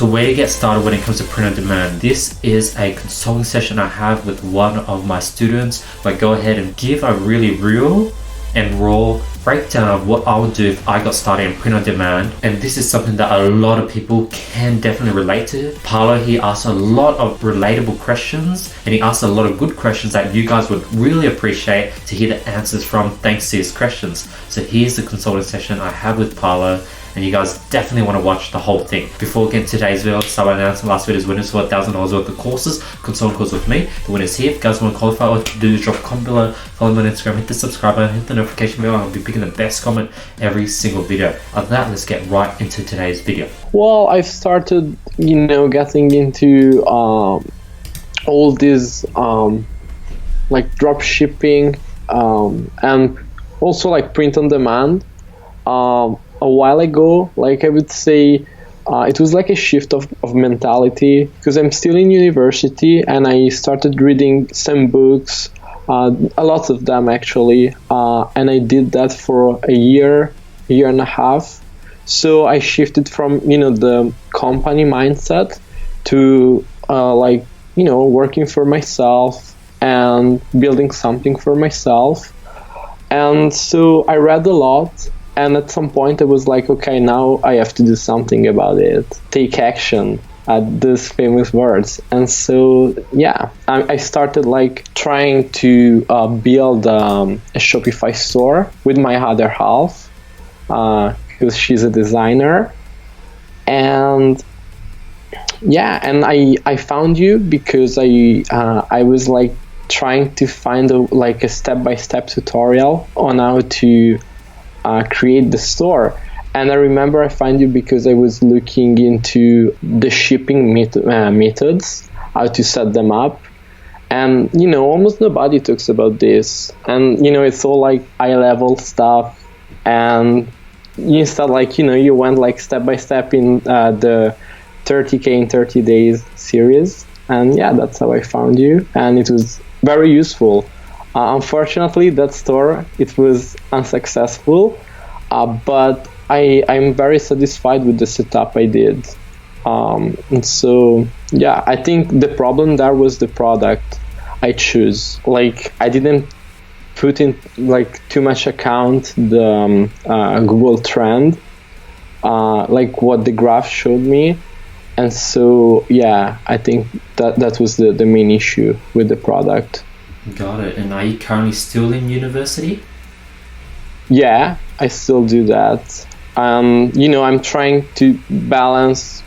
So where to get started when it comes to print on demand? This is a consulting session I have with one of my students where I go ahead and give a really real and raw breakdown of what I would do if I got started in print on demand. And this is something that a lot of people can definitely relate to. Paolo, he asks a lot of relatable questions, and he asks a lot of good questions that you guys would really appreciate to hear the answers from thanks to his questions. So here's the consulting session I have with Paolo, and you guys definitely want to watch the whole thing. Before we get into today's video, so I announced last video's winners for $1,000 worth of courses, consulting course with me. The winner's here. If you guys want to qualify, what to do is drop a comment below, follow me on Instagram, hit the subscribe button, hit the notification bell. I'll be picking the best comment every single video. Other than that, let's get right into today's video. Well, I've started, getting into all these like drop shipping and also like print on demand. A while ago, like I would say, it was like a shift of mentality, because I'm still in university and I started reading some books, a lot of them actually, and I did that for a year and a half. So I shifted from, the company mindset to working for myself and building something for myself. And so I read a lot. And at some point I was like, okay, now I have to do something about it. Take action, these famous words. And so, I started like trying to build a Shopify store with my other half, because she's a designer. And I found you because I was like trying to find a step-by-step tutorial on how to create the store. And I remember I found you because I was looking into the shipping methods, how to set them up. And, almost nobody talks about this. And, it's all like high-level stuff. And instead, you went like step-by-step in the 30K in 30 days series. And that's how I found you. And it was very useful. Unfortunately, that store, it was unsuccessful, but I'm very satisfied with the setup I did. And so, I think the problem there was the product I choose. Like, I didn't put in like too much account the Google trend, like what the graph showed me. And so, I think that was the main issue with the product. Got it. And are you currently still in university? Yeah, I still do that. I'm trying to balance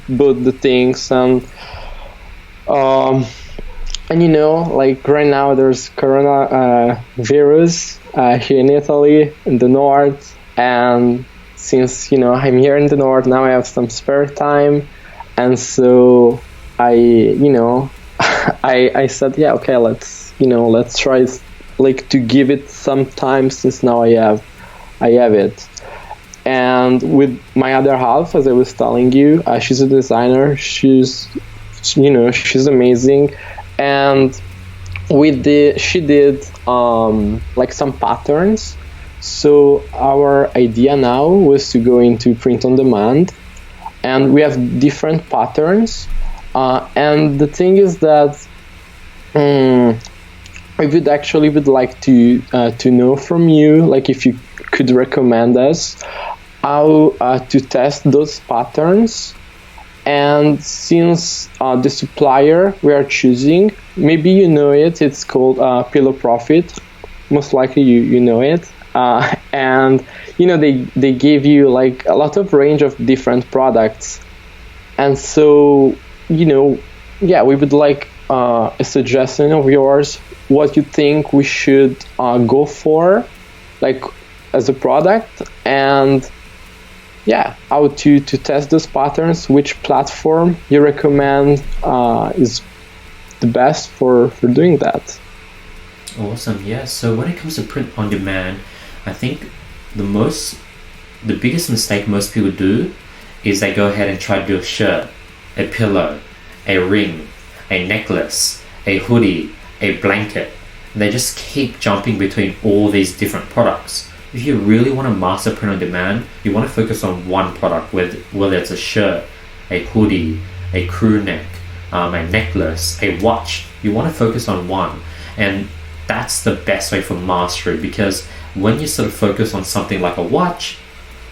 both the things, and like right now there's corona virus here in Italy, in the north, and since I'm here in the north now, I have some spare time, and so I said, okay, let's try like to give it some time, since now I have it. And with my other half, as I was telling you, she's a designer. She's amazing, and she did like some patterns. So our idea now was to go into print on demand, and we have different patterns. And the thing is that I would like to know from you, like if you could recommend us how to test those patterns. And since the supplier we are choosing, maybe it's called Pillow Profit. Most likely you know it. And they give you like a lot of range of different products. And so we would like a suggestion of yours, what you think we should go for, like as a product, and how to test those patterns, which platform you recommend is the best for doing that. Awesome. So when it comes to print on demand, I think the biggest mistake most people do is they go ahead and try to do a shirt, a pillow, a ring, a necklace, a hoodie, a blanket. And they just keep jumping between all these different products. If you really want to master print on demand, you want to focus on one product, whether it's a shirt, a hoodie, a crew neck, a necklace, a watch. You want to focus on one. And that's the best way for mastery, because when you sort of focus on something like a watch,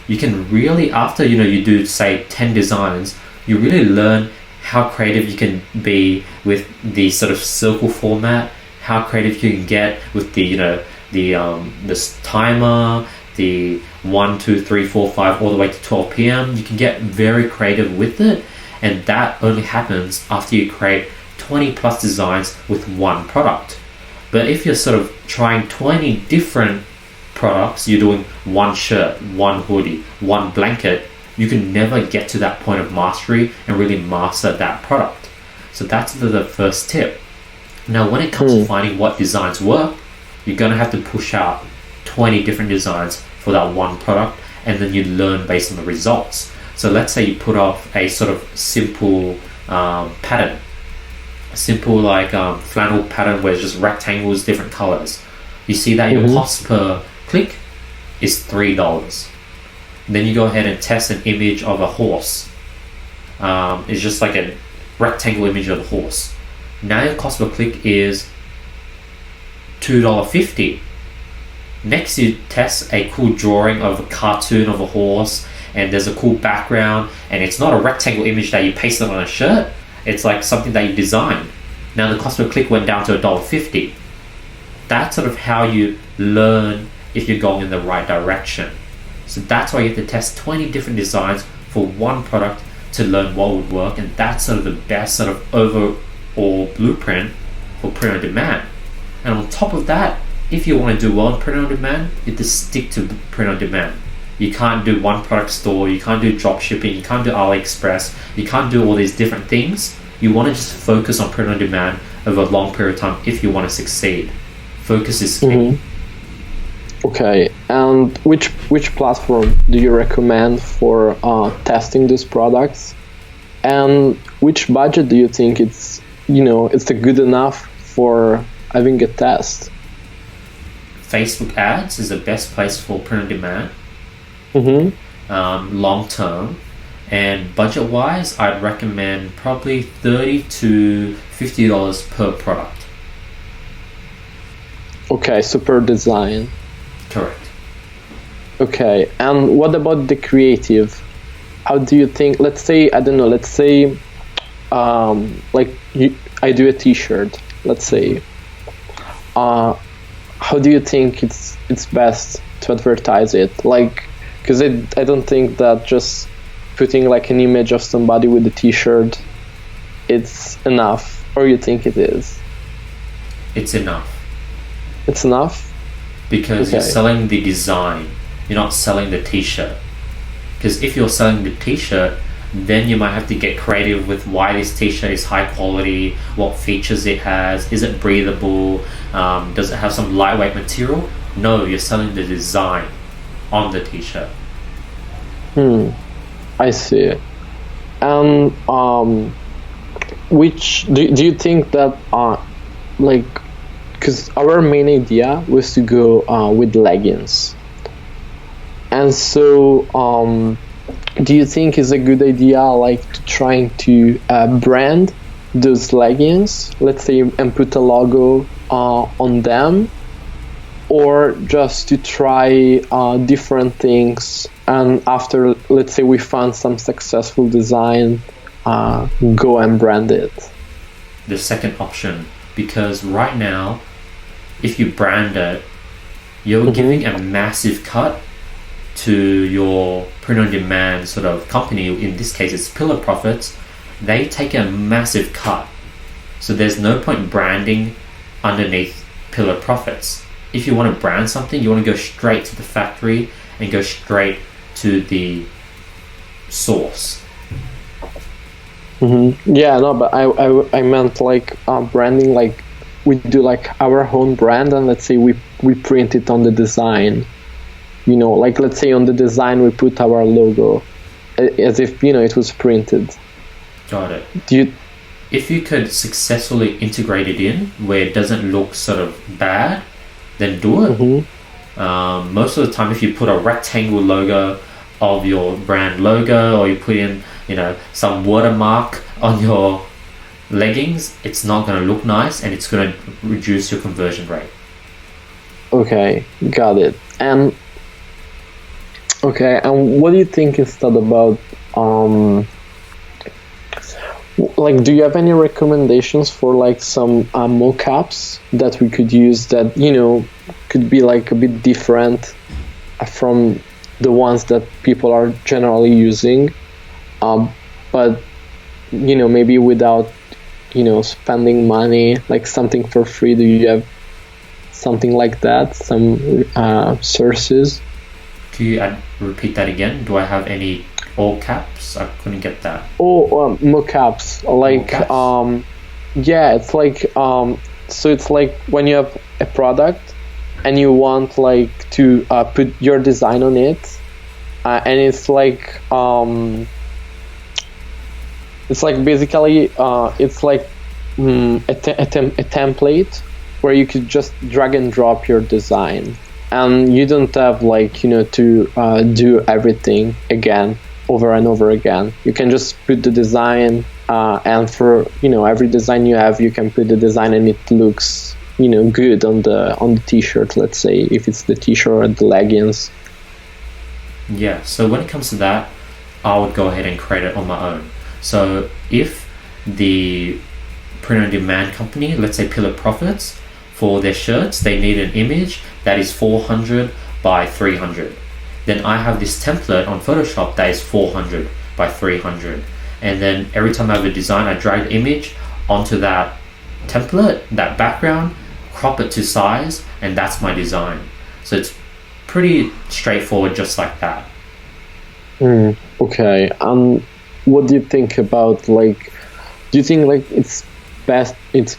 you can really, after you do say 10 designs, you really learn how creative you can be with the sort of circle format, how creative you can get with the this timer, the 1, 2, 3, 4, 5 all the way to 12 p.m. You can get very creative with it, and that only happens after you create 20 plus designs with one product. But if you're sort of trying 20 different products, you're doing one shirt, one hoodie, one blanket, you can never get to that point of mastery and really master that product. So that's the first tip. Now, when it comes to finding what designs work, you're going to have to push out 20 different designs for that one product, and then you learn based on the results. So let's say you put off a sort of simple pattern, a simple like flannel pattern where it's just rectangles, different colors. You see that your cost per click is $3. Then you go ahead and test an image of a horse. It's just like a rectangle image of a horse. Now your cost per click is $2.50. Next, you test a cool drawing of a cartoon of a horse, and there's a cool background, and it's not a rectangle image that you pasted on a shirt. It's like something that you designed. Now the cost per click went down to $1.50. That's sort of how you learn if you're going in the right direction. So that's why you have to test 20 different designs for one product to learn what would work, and that's sort of the best sort of overall blueprint for print on demand. And on top of that, if you want to do well in print on demand, you have to stick to print on demand. You can't do one product store, you can't do drop shipping, you can't do AliExpress, you can't do all these different things. You want to just focus on print on demand over a long period of time if you want to succeed. Focus is key. Okay, and which platform do you recommend for testing these products? And which budget do you think it's good enough for having a test? Facebook ads is the best place for print on demand. Long term, and budget wise, I'd recommend probably $30 to $50 per product. Okay, so per design. Correct. Okay, and what about the creative? How do you think? Let's say I do a T-shirt. Let's say. How do you think it's best to advertise it? Like, because I don't think that just putting like an image of somebody with a T-shirt, it's enough, or you think it is? It's enough. It's enough? Because you're selling the design, you're not selling the T-shirt. Because if you're selling the T-shirt, then you might have to get creative with why this T-shirt is high quality, what features it has, is it breathable, does it have some lightweight material? No, you're selling the design on the T-shirt. I see. And which do you think that because our main idea was to go with leggings, and so do you think it's a good idea to trying to brand those leggings, let's say, and put a logo on them, or just to try different things, and after, let's say, we found some successful design, go and brand it? The second option, because right now, if you brand it, you're giving a massive cut to your print on demand sort of company. In this case, it's Pillar Profits. They take a massive cut, so there's no point branding underneath Pillar Profits. If you want to brand something, you want to go straight to the factory and go straight to the source. Yeah, no, but I meant branding, we do our own brand, and let's say we print it on the design. Let's say on the design we put our logo as if it was printed. Got it. If you could successfully integrate it in where it doesn't look sort of bad, then do it. Most of the time, if you put a rectangle logo of your brand logo, or you put in some watermark on your leggings, it's not going to look nice and it's going to reduce your conversion rate. Okay, got it. And okay, and what do you think instead about like, do you have any recommendations for like some mockups that we could use that could be like a bit different from the ones that people are generally using, but maybe without spending money, like something for free? Do you have something like that, some sources? Can you repeat that again? Do I have any all caps? I couldn't get that. Mockups, like Mockups? yeah, it's like so it's like when you have a product and you want like to put your design on it, and it's like basically it's like a template where you could just drag and drop your design, and you don't have like to do everything again over and over again. You can just put the design, and for every design you have, you can put the design and it looks good on the t-shirt, let's say, if it's the t-shirt or the leggings. Yeah, so when it comes to that, I would go ahead and create it on my own. So if the print on demand company, let's say Pillar Profits, for their shirts, they need an image that is 400 by 300. Then I have this template on Photoshop that is 400 by 300. And then every time I have a design, I drag the image onto that template, that background, crop it to size, and that's my design. So it's pretty straightforward, just like that. Okay. What do you think about, like, do you think like it's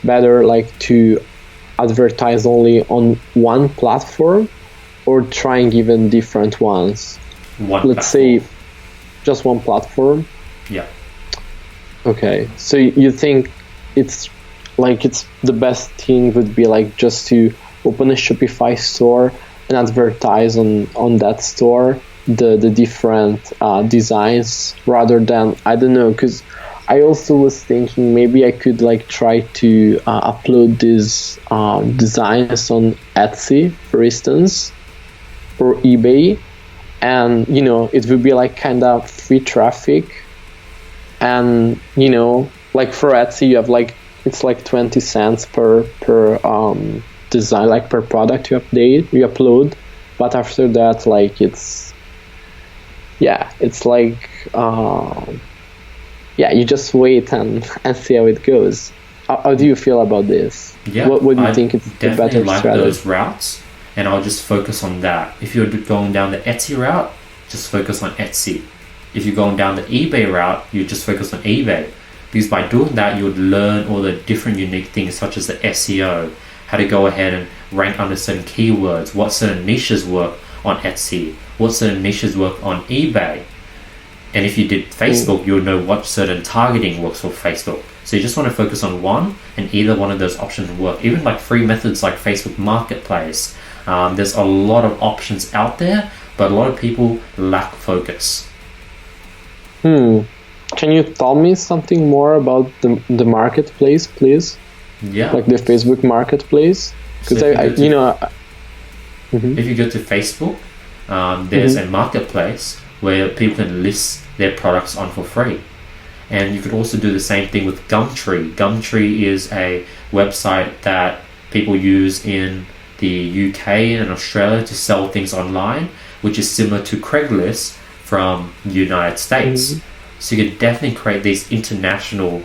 better like to advertise only on one platform, or trying even different ones? Let's say just one platform. Yeah. Okay, so you think it's the best thing would be like just to open a Shopify store and advertise on that store the different designs, rather than, I don't know, because I also was thinking maybe I could like try to upload these designs on Etsy, for instance, or eBay, and it would be like kind of free traffic. And like for Etsy, you have like, it's like 20 cents per design, like per product you upload. But after that, like it's like you just wait and see how it goes. How do you feel about this? Yeah, what do you think it's the better definitely like strategy? those routes, and I'll just focus on that. If you're going down the Etsy route, just focus on Etsy. If you're going down the eBay route, you just focus on eBay. Because by doing that, you would learn all the different unique things, such as the SEO, how to go ahead and rank under certain keywords, what certain niches work on Etsy, what certain niches work on eBay. And if you did Facebook, you would know what certain targeting works for Facebook. So you just want to focus on one, and either one of those options will work. Even like free methods like Facebook Marketplace. There's a lot of options out there, but a lot of people lack focus. Can you tell me something more about the marketplace, please? Yeah. Like the Facebook Marketplace? Because if you go to Facebook, there's a marketplace where people can list their products on for free. And you could also do the same thing with Gumtree. Gumtree is a website that people use in the UK and Australia to sell things online, which is similar to Craigslist from the United States. So you could definitely create these international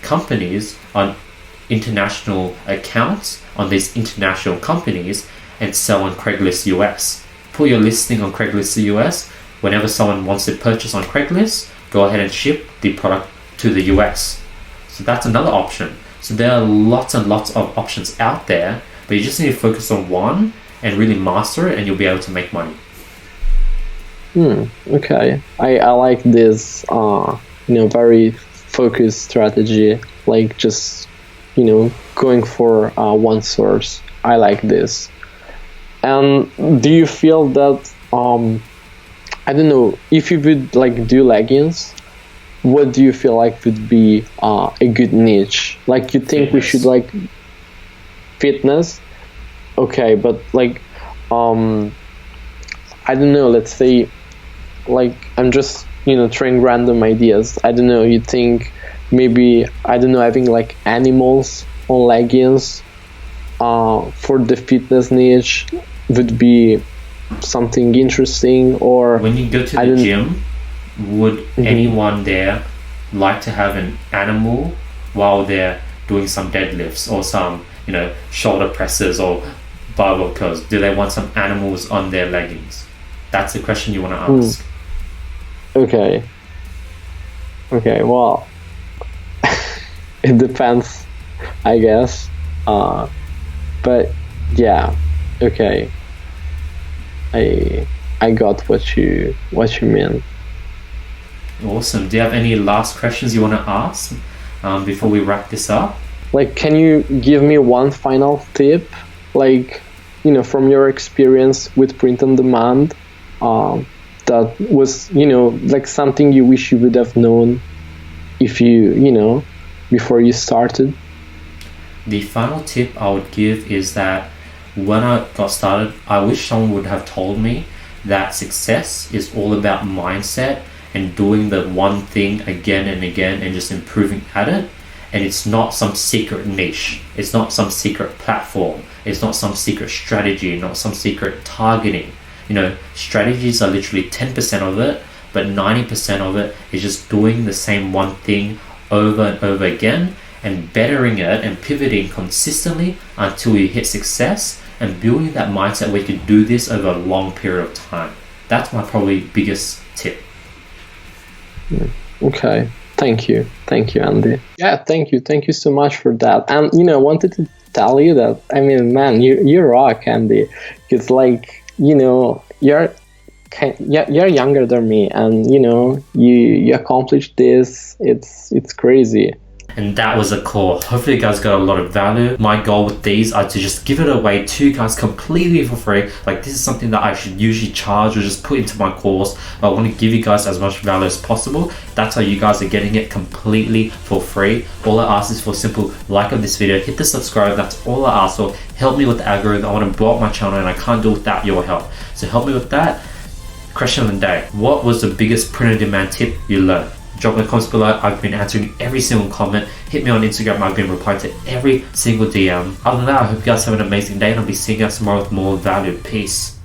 companies on international accounts on these international companies and sell on Craigslist US. Put your listing on Craigslist US. Whenever someone wants to purchase on Craigslist, go ahead and ship the product to the US. So that's another option. So there are lots and lots of options out there, but you just need to focus on one and really master it, and you'll be able to make money. Okay, I like this very focused strategy, like just going for one source. I like this. And do you feel that I don't know, if you would like do leggings, what do you feel like would be a good niche? Like, you think we should like fitness? Okay, but like, I don't know. Let's say, like, I'm just throwing random ideas. I don't know. You think maybe, I don't know, having like animals on leggings for the fitness niche would be something interesting? Or when you go to the gym, would anyone there like to have an animal while they're doing some deadlifts or some shoulder presses or barbell curls? Do they want some animals on their leggings? That's the question you want to ask. Okay, well, it depends, I guess, but yeah, okay, I got what you mean. Awesome. Do you have any last questions you want to ask before we wrap this up? Like, can you give me one final tip, like, from your experience with print on demand, that was, like something you wish you would have known if you before you started? The final tip I would give is that when I got started, I wish someone would have told me that success is all about mindset and doing the one thing again and again and just improving at it. And it's not some secret niche. It's not some secret platform. It's not some secret strategy, not some secret targeting. Strategies are literally 10% of it, but 90% of it is just doing the same one thing over and over again and bettering it and pivoting consistently until you hit success and building that mindset where you can do this over a long period of time. That's my probably biggest tip. Okay. Thank you, Andy. Yeah, thank you so much for that. And I wanted to tell you that, I mean, man, you rock, Andy. It's like, you're younger than me, and you accomplished this. It's crazy. And that was a call. Hopefully you guys got a lot of value. My goal with these are to just give it away to you guys completely for free. Like, this is something that I should usually charge or just put into my course. I want to give you guys as much value as possible. That's how you guys are getting it completely for free. All I ask is for a simple like of this video, hit the subscribe. That's all I ask for. Help me with the algorithm. I want to blow up my channel and I can't do it without your help. So help me with that. Question of the day. What was the biggest print-on-demand tip you learned? Drop in the comments below. I've been answering every single comment. Hit me on Instagram. I've been replying to every single DM. Other than that, I hope you guys have an amazing day and I'll be seeing you guys tomorrow with more value. Peace.